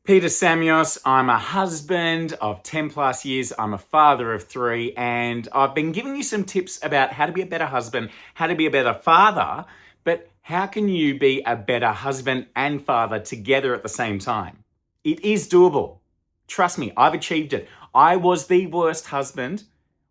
Peter Samios, I'm a husband of 10 plus years, I'm a father of 3, and I've been giving you some tips about how to be a better husband, how to be a better father, but how can you be a better husband and father together at the same time? It is doable. Trust me, I've achieved it. I was the worst husband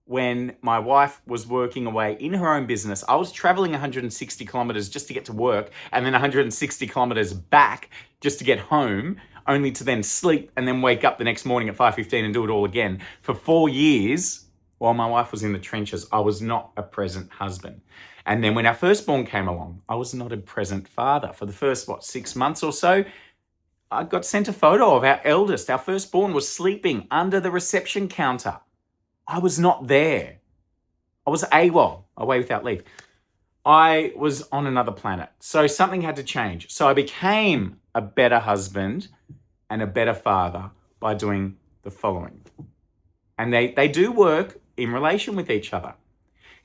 when my wife was working away in her own business. I was traveling 160 kilometers just to get to work and then 160 kilometers back just to get home, only to then sleep and then wake up the next morning at 5:15 and do it all again. For 4 years, while my wife was in the trenches, I was not a present husband. And then when our firstborn came along, I was not a present father. For the first, 6 months or so, I got sent a photo of our eldest. Our firstborn was sleeping under the reception counter. I was not there. I was AWOL, away without leave. I was on another planet. So something had to change. So I became a better husband and a better father by doing the following. And they do work in relation with each other.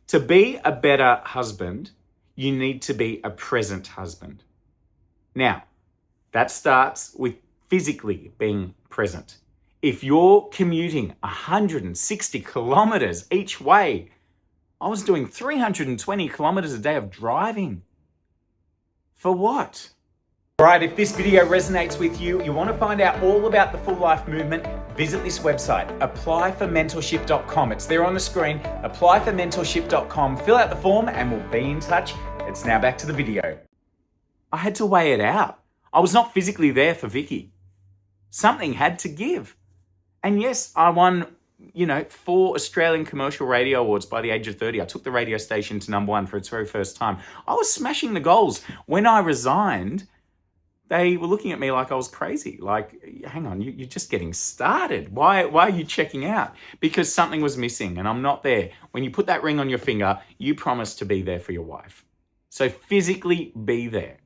To be a better husband, you need to be a present husband. Now, that starts with physically being present. If you're commuting 160 kilometers each way, I was doing 320 kilometers a day of driving. For what? All right, if this video resonates with you, you want to find out all about the Full Life Movement, visit this website, applyformentorship.com. It's there on the screen, applyformentorship.com. Fill out the form and we'll be in touch. It's now back to the video. I had to weigh it out. I was not physically there for Vicky. Something had to give. And yes, I won, 4 Australian Commercial Radio Awards by the age of 30. I took the radio station to number 1 for its very first time. I was smashing the goals. When I resigned, they were looking at me like I was crazy. Like, hang on, you're just getting started. Why are you checking out? Because something was missing and I'm not there. When you put that ring on your finger, you promise to be there for your wife. So physically be there.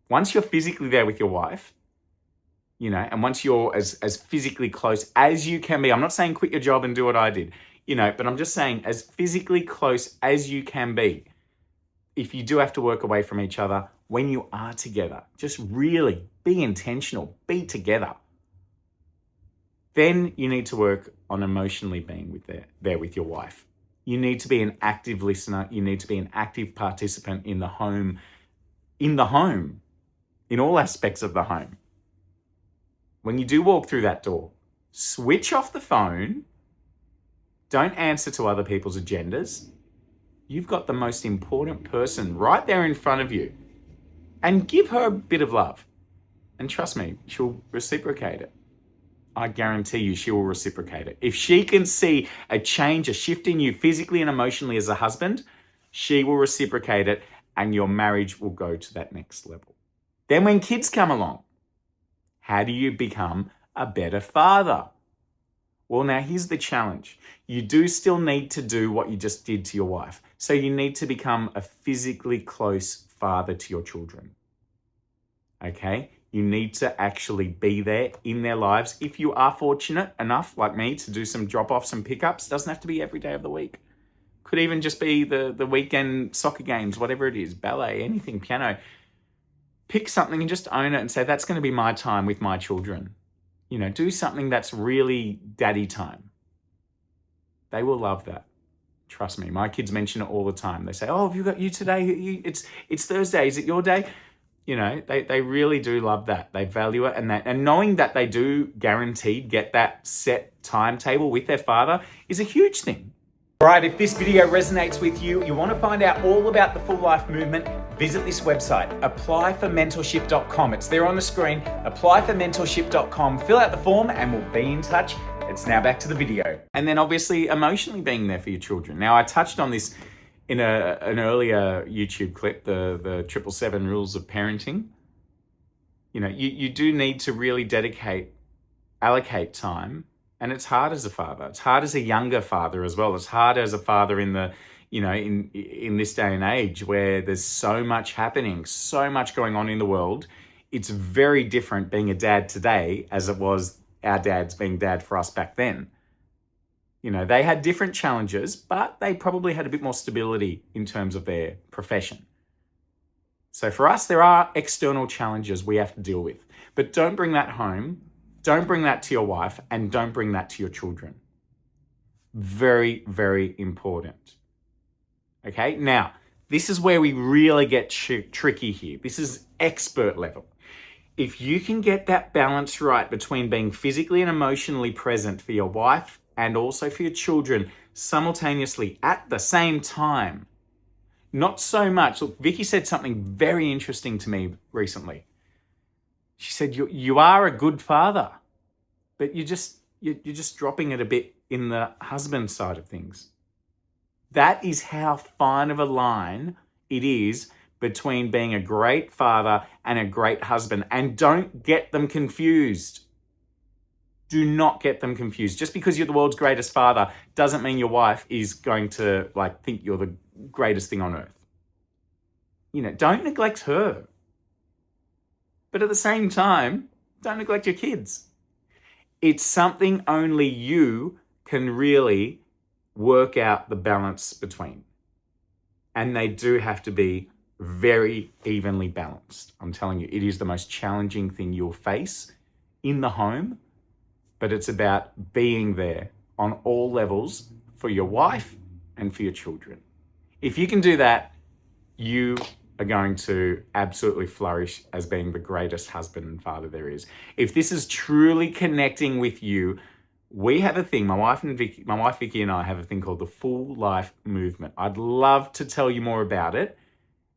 Once you're physically there with your wife, and once you're as physically close as you can be, I'm not saying quit your job and do what I did, but I'm just saying as physically close as you can be. If you do have to work away from each other, when you are together, just really be intentional, be together. Then you need to work on emotionally being there with your wife. You need to be an active listener. You need to be an active participant in the home, in all aspects of the home. When you do walk through that door, switch off the phone. Don't answer to other people's agendas. You've got the most important person right there in front of you. And give her a bit of love. And trust me, she'll reciprocate it. I guarantee you she will reciprocate it. If she can see a change, a shift in you physically and emotionally as a husband, she will reciprocate it and your marriage will go to that next level. Then when kids come along, how do you become a better father? Well, now here's the challenge. You do still need to do what you just did to your wife. So you need to become a physically close father to your children. Okay? You need to actually be there in their lives. If you are fortunate enough, like me, to do some drop-offs and pickups, doesn't have to be every day of the week. Could even just be the weekend soccer games, whatever it is, ballet, anything, piano. Pick something and just own it and say, that's going to be my time with my children. Do something that's really daddy time. They will love that. Trust me. My kids mention it all the time. They say, oh, have you got you today? It's Thursday. Is it your day? They really do love that. They value it. And knowing that they do guaranteed get that set timetable with their father is a huge thing. All right, if this video resonates with you, you want to find out all about the Full Life Movement, visit this website, applyformentorship.com. It's there on the screen, applyformentorship.com. Fill out the form and we'll be in touch. It's now back to the video. And then obviously emotionally being there for your children. Now, I touched on this in an earlier YouTube clip, the 777 rules of parenting. You do need to really allocate time. And it's hard as a father. It's hard as a younger father as well. It's hard as a father in the, in this day and age where there's so much happening, so much going on in the world. It's very different being a dad today as it was our dads being dad for us back then. They had different challenges, but they probably had a bit more stability in terms of their profession. So for us, there are external challenges we have to deal with. But don't bring that home. Don't bring that to your wife, and don't bring that to your children. Very, very important. Okay, now, this is where we really get tricky here. This is expert level. If you can get that balance right between being physically and emotionally present for your wife and also for your children simultaneously at the same time, not so much. Look, Vicky said something very interesting to me recently. She said, you are a good father, but you're just dropping it a bit in the husband side of things. That is how fine of a line it is between being a great father and a great husband. And don't get them confused. Do not get them confused. Just because you're the world's greatest father doesn't mean your wife is going to think you're the greatest thing on earth. Don't neglect her. But at the same time, don't neglect your kids. It's something only you can really work out the balance between. And they do have to be very evenly balanced. I'm telling you, it is the most challenging thing you'll face in the home, but it's about being there on all levels for your wife and for your children. If you can do that, you are going to absolutely flourish as being the greatest husband and father there is. If this is truly connecting with you, we have a thing, my wife Vicky and I have a thing called the Full Life Movement. I'd love to tell you more about it.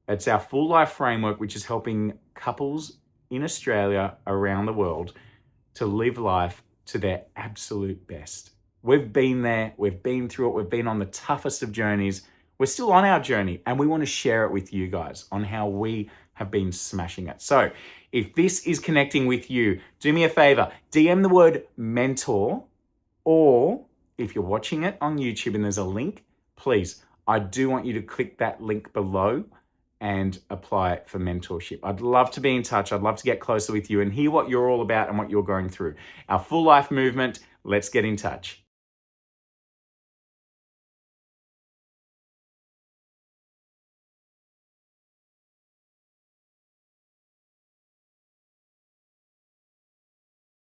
It's our full life framework, which is helping couples in Australia, around the world, to live life to their absolute best. We've been there, we've been through it, we've been on the toughest of journeys. We're still on our journey, and we want to share it with you guys on how we have been smashing it. So if this is connecting with you, do me a favor, DM the word mentor, or if you're watching it on YouTube and there's a link, please, I do want you to click that link below and apply it for mentorship. I'd love to be in touch. I'd love to get closer with you and hear what you're all about and what you're going through. Our Full Life Movement, let's get in touch.